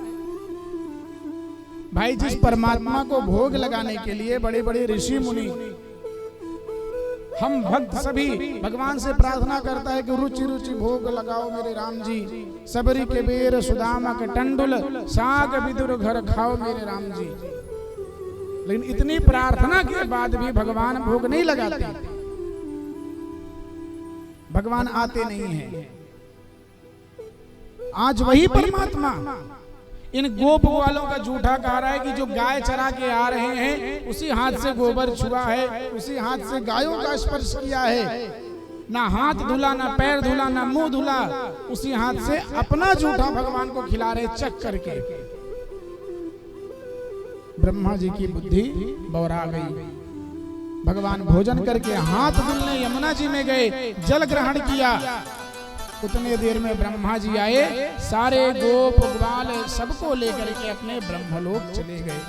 भाई जिस परमात्मा को भोग लगाने के लिए बड़े बड़े ऋषि मुनि, हम भक्त सभी भगवान से प्रार्थना करता है कि रुचि रुचि भोग लगाओ मेरे राम जी। सबरी के बेर सुदामक टंडुल साग विदुर घर खाओ मेरे राम जी। लेकिन इतनी प्रार्थना के बाद भी भगवान भोग नहीं लगाते, भगवान आते नहीं हैं। आज वही परमात्मा इन गोप वालों का जूठा कहा रहा है कि जो गाय चरा के आ रहे हैं उसी हाथ से गोबर छुआ है, उसी हाथ से गायों का स्पर्श किया है, ना हाथ धुला, ना पैर धुला, ना मुंह धुला, उसी हाथ से अपना जूठा भगवान को खिला रहे चख करके। ब्रह्मा जी की बुद्धि बौरा गई। भगवान भोजन करके हाथ धुलने यमुना जी में गए, जल ग्रहण किया। उतने देर में ब्रह्मा जी आए, सारे गोप ग्वाल सबको लेकर के अपने ब्रह्मलोक चले गए।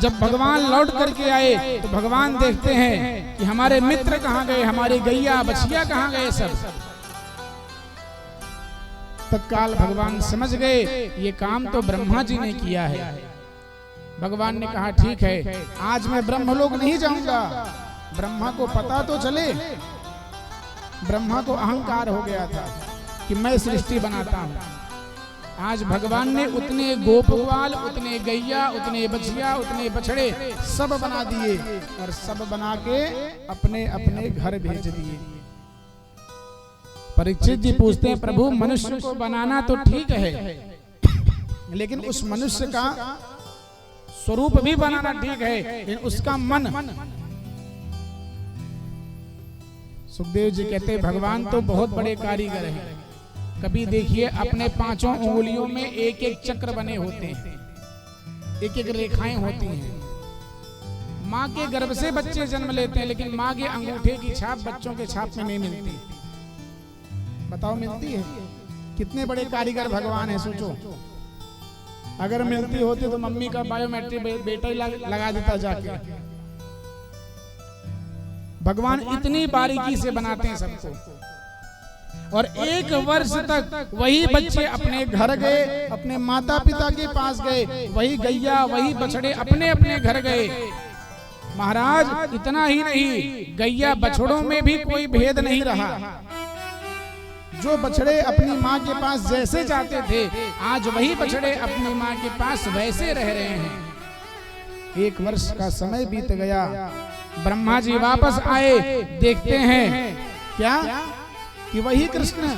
जब भगवान लौट करके आए तो भगवान देखते हैं कि हमारे मित्र कहाँ गए, हमारी गैया बछिया कहाँ गए सब। तत्काल भगवान समझ गए ये काम तो ब्रह्मा जी ने किया है। भगवान ने कहा ठीक है, आज मैं ब्रह्मलोक नहीं जाऊंगा। ब्रह्मा को पता तो चले। ब्रह्मा को अहंकार हो गया था कि मैं सृष्टि बनाता हूं। आज भगवान ने उतने गोपवाल, उतने गैया, उतने बछिया, उतने बछड़े सब बना दिए और सब बना के अपने अपने घर भेज दिए। परीक्षित जी पूछते हैं, प्रभु मनुष्य को बनाना तो ठीक है, लेकिन उस मनुष्य का स्वरूप भी बनाना ठीक है, लेकिन उसका मन। सुखदेव जी कहते भगवान तो बहुत बड़े कारीगर हैं। कभी देखिए अपने पांचों उंगलियों में एक एक चक्र बने होते हैं, एक एक रेखाएं होती हैं। माँ के गर्भ से बच्चे जन्म लेते हैं, लेकिन माँ के अंगूठे की छाप बच्चों के छाप में नहीं मिलती। बताओ मिलती है? कितने बड़े कारीगर भगवान है, सोचो। अगर मिलती होती तो मम्मी का बायोमेट्रिक बेटा ही लगा देता जाके। भगवान इतनी बारीकी से बनाते हैं सबको। और एक वर्ष तक वही बच्चे अपने घर गए, अपने माता पिता के पास गए, वही गैया वही बछड़े अपने अपने घर गए। महाराज इतना ही नहीं, गैया बछड़ों में भी कोई भेद नहीं रहा। जो बछड़े अपनी माँ के पास जैसे जाते थे, आज वही बछड़े अपनी माँ के पास वैसे रह रहे हैं। एक वर्ष का समय बीत गया। ब्रह्मा जी वापस आए, देखते हैं क्या कि वही कृष्ण,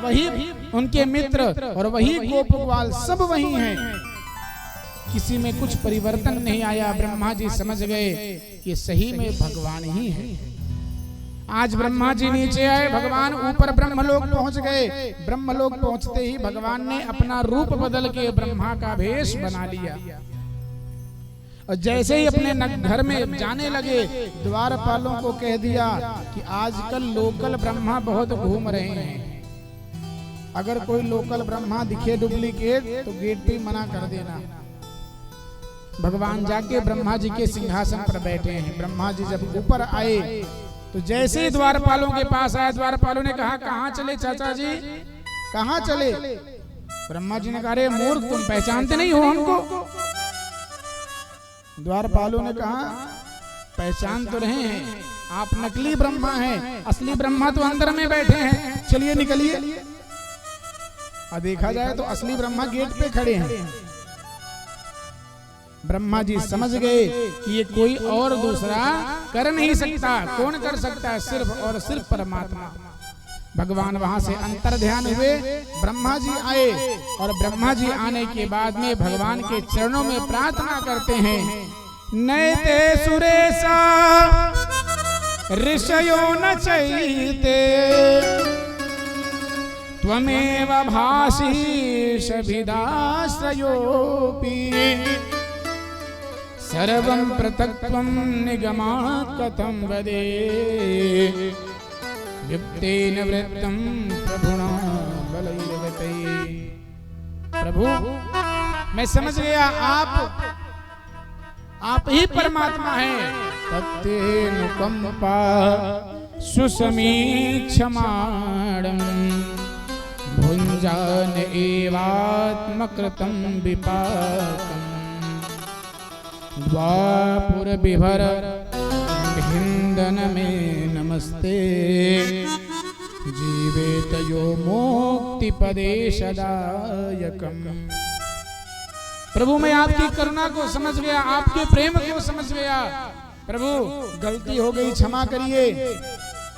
वही उनके मित्र और वही गोपवाल सब वही हैं। किसी में कुछ परिवर्तन नहीं आया। ब्रह्मा जी समझ गए कि सही में भगवान ही है। आज ब्रह्मा जी नीचे आए, भगवान ऊपर ब्रह्मलोक पहुंच गए। ब्रह्मलोक पहुंचते ही भगवान ने अपना रूप बदल के ब्रह्मा का भेष बना लिया और जैसे ही अपने घर में जाने लगे, द्वारपालों को कह दिया कि आजकल लोकल ब्रह्मा बहुत घूम रहे हैं। अगर कोई लोकल ब्रह्मा दिखे डुप्लीकेट तो गेट पे मना कर देना। भगवान जाके ब्रह्मा जी के सिंहासन पर बैठे हैं। ब्रह्मा जी जब ऊपर आए तो जैसे ही द्वारपालों के पास आए, द्वारपालों ने कहा कहाँ चले चाचा जी, कहाँ चले? ब्रह्मा जी ने कहा अरे मूर्ख, तुम पहचानते नहीं हो हमको? द्वारपालों ने कहा पहचान तो रहे हैं, आप नकली ब्रह्मा हैं, असली ब्रह्मा तो अंदर में बैठे हैं, चलिए निकलिए। और देखा जाए तो असली ब्रह्मा गेट पे खड़े हैं। ब्रह्मा जी समझ गए कि ये कोई और दूसरा कर नहीं सकता। कौन कर सकता है? सिर्फ और सिर्फ परमात्मा। भगवान वहां से अंतर ध्यान हुए। ब्रह्मा जी आए और ब्रह्मा जी आने के बाद में भगवान के चरणों में प्रार्थना करते हैं, नैते सुरेशा ऋषयो न चैते त्वमेव भासीष भिदाश्रयोऽपि सर्वं पृथक्त्वं निगमात् कथं वदे विप्तेन वृत्तं प्रभुणा बलैर्वते। प्रभु मैं समझ गया आप ही परमात्मा हैं। तत्तेनुकंपा सुसमीक्षमाणं भुञ्जान एवात्मकृतं विपाकम् द्वापुर विभर हिंदन में नमस्ते जीवेत यो मुक्ति पदे सदायकम। प्रभु मैं आपकी करुणा को समझ गया, आपके प्रेम को समझ गया। प्रभु गलती हो गई, क्षमा करिए।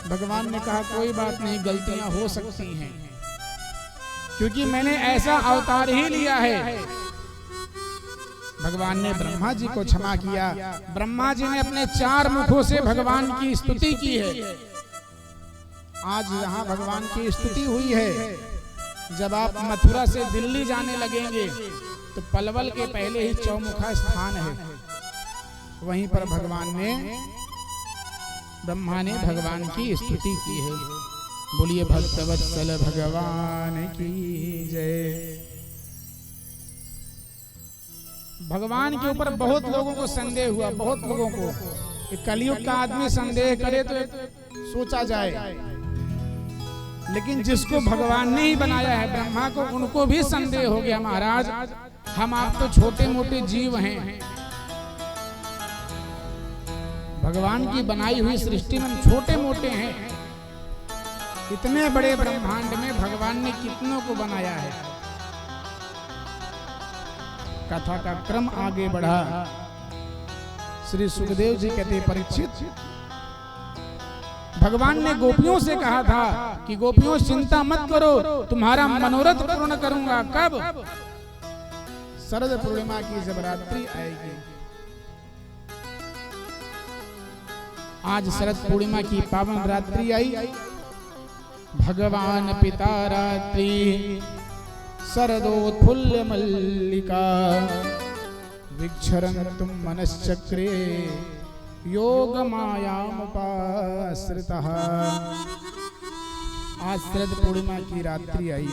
भगवान ने कहा कोई बात नहीं, गलतियां हो सकती हैं, क्योंकि मैंने ऐसा अवतार ही लिया है। भगवान ने ब्रह्मा जी को क्षमा किया। ब्रह्मा जी ने अपने 4 मुखों से भगवान की स्तुति की है। आज यहाँ भगवान की स्तुति हुई है। जब आप मथुरा से दिल्ली जाने लगेंगे तो पलवल के पहले ही चौमुखा स्थान है, वहीं पर भगवान ने ब्रह्मा ने भगवान की स्तुति की है। बोलिए भक्तवत्सल भगवान की जय। भगवान के ऊपर बहुत लोगों को संदेह हुआ, बहुत लोगों को। कि कलयुग का आदमी संदेह करे तो सोचा जाए, लेकिन जिसको भगवान ने ही बनाया है ब्रह्मा को, उनको भी संदेह हो गया महाराज हम आप तो छोटे मोटे जीव हैं, भगवान की बनाई हुई सृष्टि में हम छोटे मोटे हैं, इतने बड़े ब्रह्मांड में भगवान ने कितनों को बनाया है। कथा का क्रम आगे बढ़ा। श्री सुखदेव जी कहते परीक्षित, भगवान ने गोपियों से कहा था कि गोपियों चिंता मत करो, तुम्हारा मनोरथ पूर्ण करूंगा। कब? शरद पूर्णिमा की जब रात्रि आएगी। आज शरद पूर्णिमा की पावन रात्रि आई। भगवान पिता रात्रि शरदोत्फुल्ल मल्लिका विक्षरन्तुम मनश्चक्रे योग मायामुपाश्रितः। आज शरद पूर्णिमा की रात्रि आई।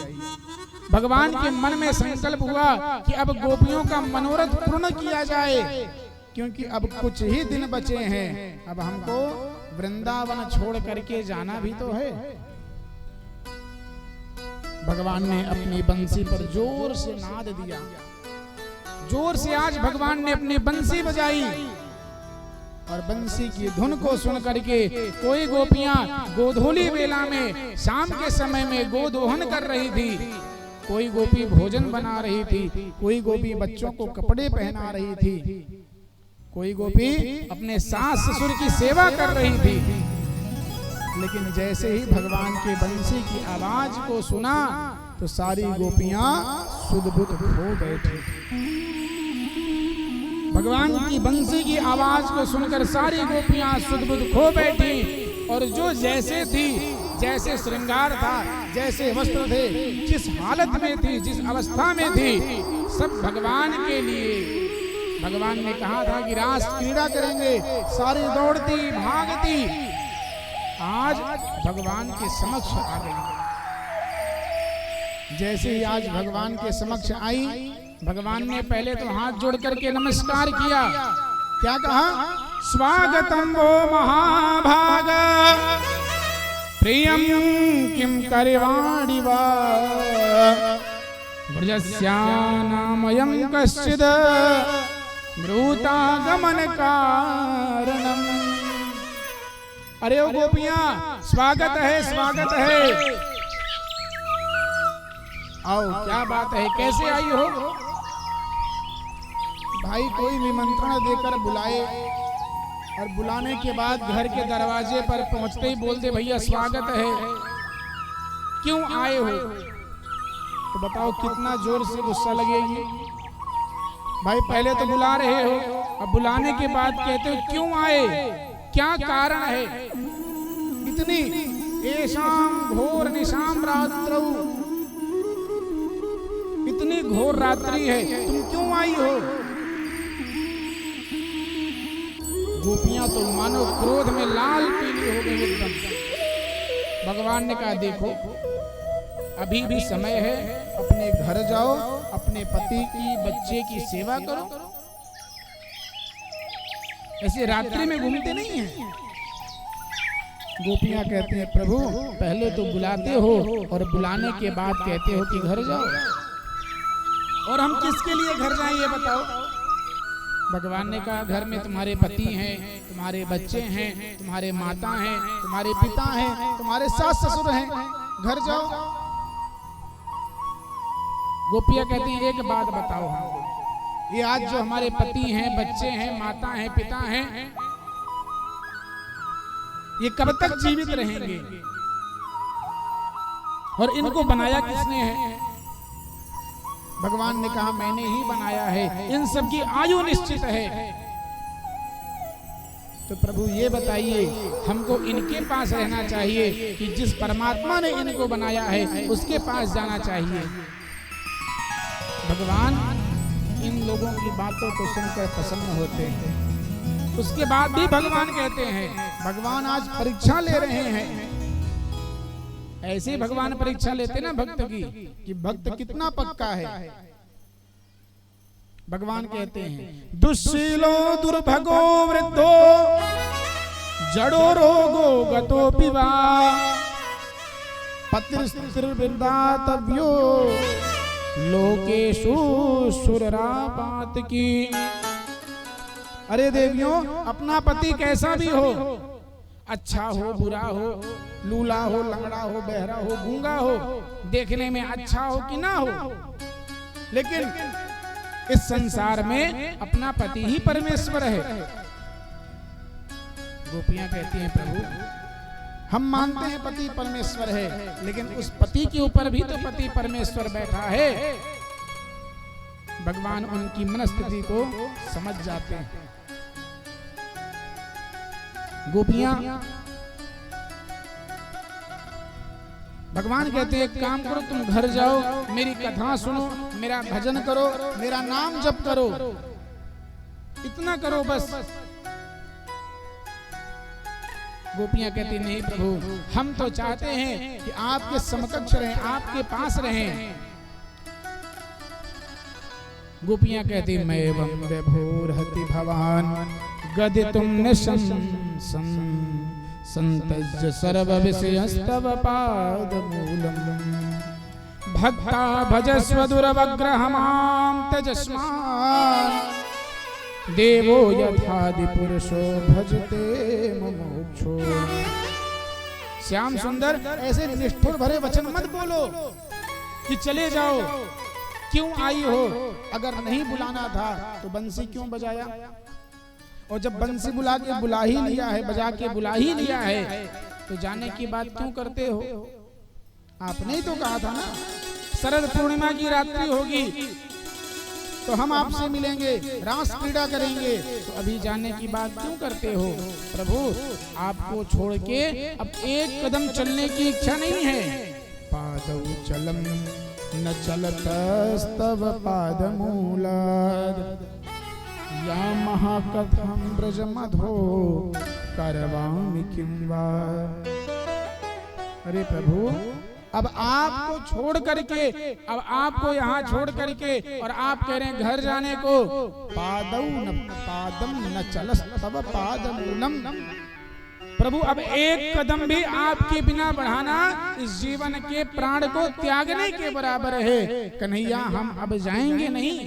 भगवान के मन में संकल्प हुआ कि अब गोपियों का मनोरथ पूर्ण किया जाए, क्योंकि अब कुछ ही दिन बचे हैं, अब हमको वृंदावन छोड़ करके जाना भी तो है। भगवान ने अपनी बंसी पर जोर से नाद दिया, जोर से आज भगवान ने अपनी बंसी बजाई, और बंसी की धुन को सुन करके कोई गोपियां गोधूली बेला में शाम के समय में गोदोहन कर रही थी, कोई गोपी भोजन बना रही थी, कोई गोपी बच्चों को कपड़े पहना रही थी, कोई गोपी अपने सास ससुर की सेवा कर रही थी। लेकिन जैसे ही भगवान के बंसी की आवाज को सुना तो सारी गोपियां सुध-बुध हो बैठी। भगवान की बंसी की आवाज को सुनकर सारी गोपियां सुध-बुध खो बैठी, और जो जैसे थी, जैसे श्रृंगार था, जैसे वस्त्र थे, जिस हालत में थी, जिस अवस्था में थी, सब भगवान के लिए। भगवान ने कहा था कि रास क्रीड़ा करेंगे, सारी दौड़ती भागती आज भगवान के समक्ष आ गई। जैसे ही आज भगवान के समक्ष आई, भगवान ने पहले तो हाथ जोड़ करके नमस्कार किया। क्या कहा? स्वागतम वो महाभाग प्रियम किम करवाणि वा ब्रजस्यानामयं कश्चिद ब्रूतागमन कारणम। अरे ओ गोपियां, स्वागत है, स्वागत है। आओ, क्या बात है, कैसे आई हो? भाई कोई निमंत्रण देकर बुलाए और बुलाने के बाद घर के दरवाजे पर पहुंचते ही बोल दे भैया स्वागत है, क्यों आए हो? तो बताओ कितना जोर से गुस्सा लगेगी। भाई पहले तो बुला रहे हो, अब बुलाने के बाद कहते हो क्यों आए, क्या कारण है? इतनी एशाम घोर निशाम रात्रौ, इतनी घोर रात्रि है, तुम क्यों आई हो? गोपियां तो मानो क्रोध में लाल पीली हो गई एकदम। भगवान ने कहा देखो अभी भी समय है, अपने घर जाओ, अपने पति की बच्चे की सेवा करो, ऐसे रात्रि में घूमते नहीं हैं। गोपियां कहते हैं प्रभु पहले तो बुलाते हो और बुलाने के बाद कहते हो कि घर जाओ, और हम किसके लिए घर जाएं ये बताओ? भगवान ने कहा घर में तुम्हारे पति हैं, तुम्हारे बच्चे हैं, तुम्हारे माता हैं, तुम्हारे पिता हैं, तुम्हारे सास ससुर हैं, घर जाओ। गोपियां कहती हैं एक बात बताओ हमको, ये आज जो हमारे पति हैं, बच्चे हैं, माता हैं, पिता हैं, ये कब तक जीवित रहेंगे? और इनको बनाया किसने है? भगवान ने कहा मैंने ही बनाया है, इन सब की आयु निश्चित है। तो प्रभु ये बताइए हमको इनके पास रहना चाहिए कि जिस परमात्मा ने इनको बनाया है उसके पास जाना चाहिए? भगवान इन लोगों की बातों को सुनकर प्रसन्न होते हैं। उसके बाद भी भगवान कहते हैं, भगवान आज परीक्षा ले रहे हैं। ऐसे भगवान परीक्षा लेते ना भक्त की, कि भक्त कितना पक्का है। भगवान कहते हैं, दुश्शीलो दुर्भगो वृद्धो जड़ो रोगो गतो पिवा पतिर्वृंदातव्यो लोकेशु सुररापात की। अरे देवियों, अपना पति कैसा भी हो, अच्छा हो बुरा हो, लूला हो लंगड़ा हो बहरा हो गूंगा हो, देखने में अच्छा हो कि ना हो, लेकिन इस संसार में अपना पति ही परमेश्वर है। गोपियां कहती हैं, प्रभु हम मानते हैं पति परमेश्वर है, लेकिन उस पति के ऊपर भी तो पति परमेश्वर बैठा है। भगवान उनकी मनस्थिति को समझ जाते हैं। गोपियां भगवान कहते हैं, एक काम करो, तुम घर जाओ, मेरी कथा सुनो, मेरा भजन करो, मेरा नाम जप करो, इतना करो बस। गोपियां कहती, नहीं प्रभु, हम तो चाहते हैं कि आपके समकक्ष रहें, आपके पास रहें। गोपियां कहती, मैं विभोरहति भवान गदितुं निशंसं संतज्य सर्व विषयस्तव पादमूलम् भक्ता भजस्व दुरवग्रह मां तेजस्मान् देवो यथादि पुरुषो भजते मुमुक्षो। श्याम सुंदर, ऐसे निष्ठुर भरे वचन मत बोलो कि चले जाओ, क्यों आई हो? अगर नहीं बुलाना था तो बंसी क्यों बजाया? और जब बंसी बुला ही लिया है, बजा के बुला ही लिया है, तो जाने की बात क्यों करते हो? आपने ही तो कहा था ना, शरद पूर्णिमा की रात्रि होगी तो हम आपसे मिलेंगे, रास क्रीड़ा करेंगे, तो अभी जाने की बात क्यों करते हो? प्रभु, आपको छोड़ के अब एक कदम चलने की इच्छा नहीं है। पादौ चलम न चलतस्तव पादमूलाद् या महाकथं ब्रज मधो करवामि किं वा। अरे प्रभु, अब आपको छोड़ करके, अब आपको यहाँ छोड़ करके, और आप कह रहे हैं घर जाने को। पादम न चलस तव पादमूलम। प्रभु, अब एक कदम भी आपके बिना बढ़ाना इस जीवन के प्राण को त्यागने के बराबर है। कन्हैया, हम अब जाएंगे नहीं।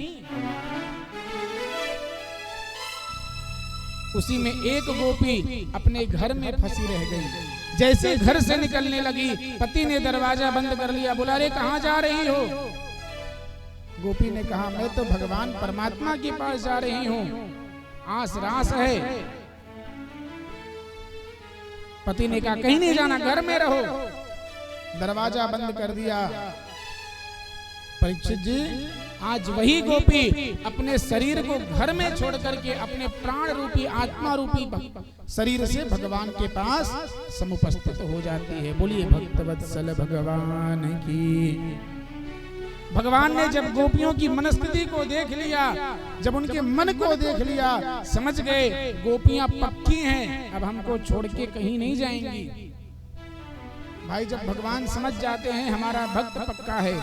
उसी में एक गोपी अपने घर में फंसी रह गई। जैसे घर से निकलने लगी, पति ने दरवाजा बंद कर लिया। बोला, रे कहाँ जा रही हो? गोपी ने कहा, मैं तो भगवान परमात्मा के पास जा रही हूँ, आस रास है। पति ने कहा, कहीं नहीं जाना, घर में रहो। दरवाजा बंद कर दिया। परीक्षित जी, आज वही गोपी अपने शरीर को घर में छोड़ करके अपने प्राण रूपी आत्मा रूपी शरीर से भगवान के पास समुपस्थित हो जाती है। बोलिए भक्तवत्सल भगवान की। भगवान ने जब गोपियों की मनस्थिति को देख लिया, जब उनके मन को देख लिया, समझ गए गोपियां पक्की हैं, अब हमको छोड़ के कहीं नहीं जाएंगी। भाई, जब भगवान समझ जाते हैं हमारा भक्त पक्का है,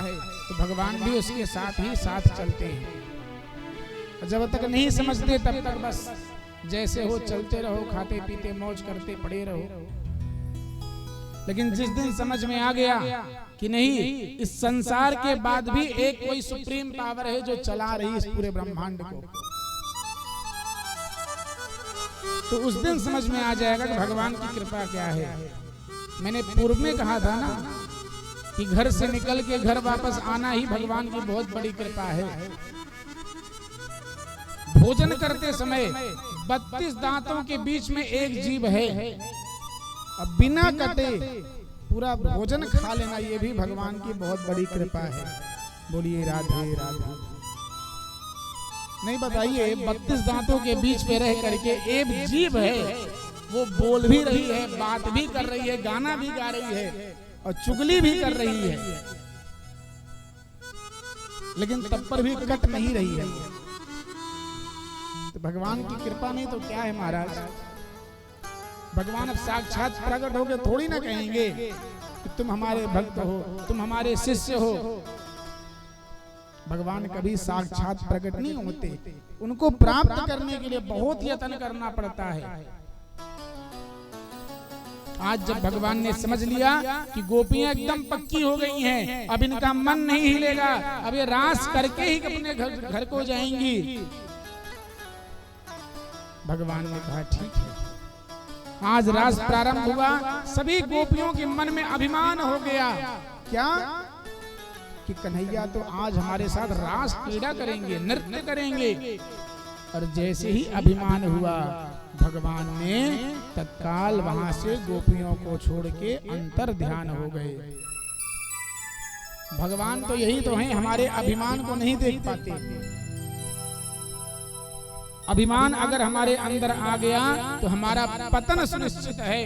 तो भगवान भी उसके साथ ही साथ चलते हैं। जब तक नहीं समझते तब तक बस जैसे हो चलते रहो, खाते पीते मौज करते पड़े रहो। लेकिन जिस दिन समझ में आ गया कि नहीं, इस संसार के बाद भी एक कोई सुप्रीम पावर है जो चला रही इस पूरे ब्रह्मांड को, तो उस दिन समझ में आ जाएगा कि भगवान की कृपा क्या है। मैंने पूर्व में कहा था ना कि घर से निकल के घर वापस आना ही भगवान की बहुत बड़ी कृपा है। भोजन करते समय 32 दांतों के बीच में एक जीभ है, अब बिना कटे पूरा भोजन खा लेना, ये भी भगवान की बहुत बड़ी कृपा है। बोलिए राधे राधे। नहीं बताइए, 32 दांतों के बीच में रह करके एक जीभ है, वो बोल भी रही है, बात भी कर रही है, गाना भी गा रही है और चुगली भी कर रही है, लेकिन तब पर भी कट नहीं रही है। भगवान की कृपा नहीं तो क्या है महाराज। भगवान अब साक्षात प्रकट होकर थोड़ी ना कहेंगे कि तुम हमारे भक्त हो, तुम हमारे शिष्य हो। भगवान कभी साक्षात प्रकट नहीं होते, उनको प्राप्त करने के लिए बहुत यत्न करना पड़ता है। आज जब भगवान ने समझ लिया कि गोपियां एकदम पक्की हो गई हैं, अब इनका मन नहीं हिलेगा, अब ये रास करके ही अपने घर को जाएंगी, भगवान ने कहा ठीक है। आज रास प्रारंभ हुआ, सभी गोपियों के मन में अभिमान हो गया। क्या कि कन्हैया तो आज हमारे साथ रास क्रीड़ा करेंगे, नृत्य करेंगे। और जैसे ही अभिमान हुआ, भगवान ने तत्काल वहां से गोपियों को छोड़ के अंतर ध्यान हो गए। भगवान तो यही तो हैं, हमारे अभिमान को नहीं देख पाते। अभिमान अगर हमारे अंदर आ गया तो हमारा पतन सुनिश्चित है।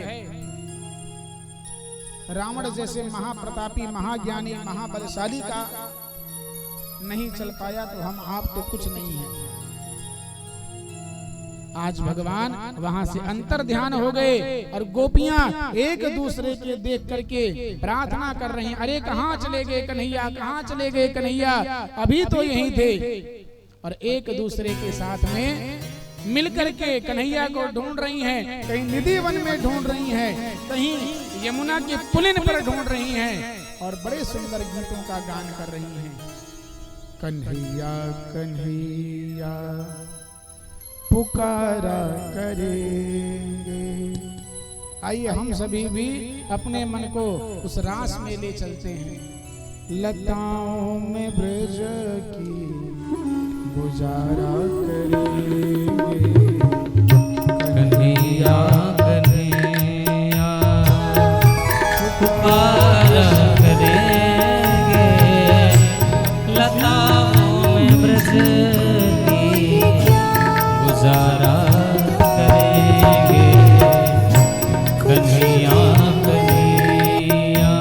रावण जैसे महाप्रतापी, महाज्ञानी, महाबलशाली का नहीं चल पाया तो हम आप तो कुछ नहीं है। आज भगवान वहां से अंतर ध्यान हो गए और गोपियां एक दूसरे के देख करके प्रार्थना कर रही हैं, अरे कहाँ चले गए कन्हैया, कहाँ चले गए कन्हैया, अभी तो यहीं थे। और एक दूसरे के साथ में मिलकर के कन्हैया को ढूंढ रही हैं, कहीं निधि वन में ढूंढ रही हैं, कहीं यमुना के पुलिन पर ढूंढ रही हैं और बड़े सुंदर गीतों का गान कर रही हैं। कन्हैया कन्हैया पुकारा करेंगे। आइए हम सभी भी अपने मन को उस रास में ले चलते हैं। लताओं में ब्रज की गुजारा करेंगे। कन्हैया कन्हैया पुकारा करेंगे, लताओं में ब्रज की गुजारा करेंगे। कन्हैया कन्हैया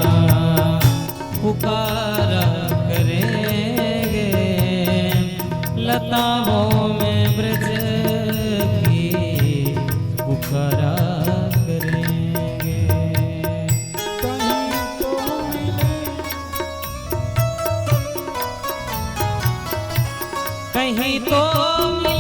पुकारा करेंगे, लताओं में ब्रज की पुकारा करेंगे। कहीं तो मिले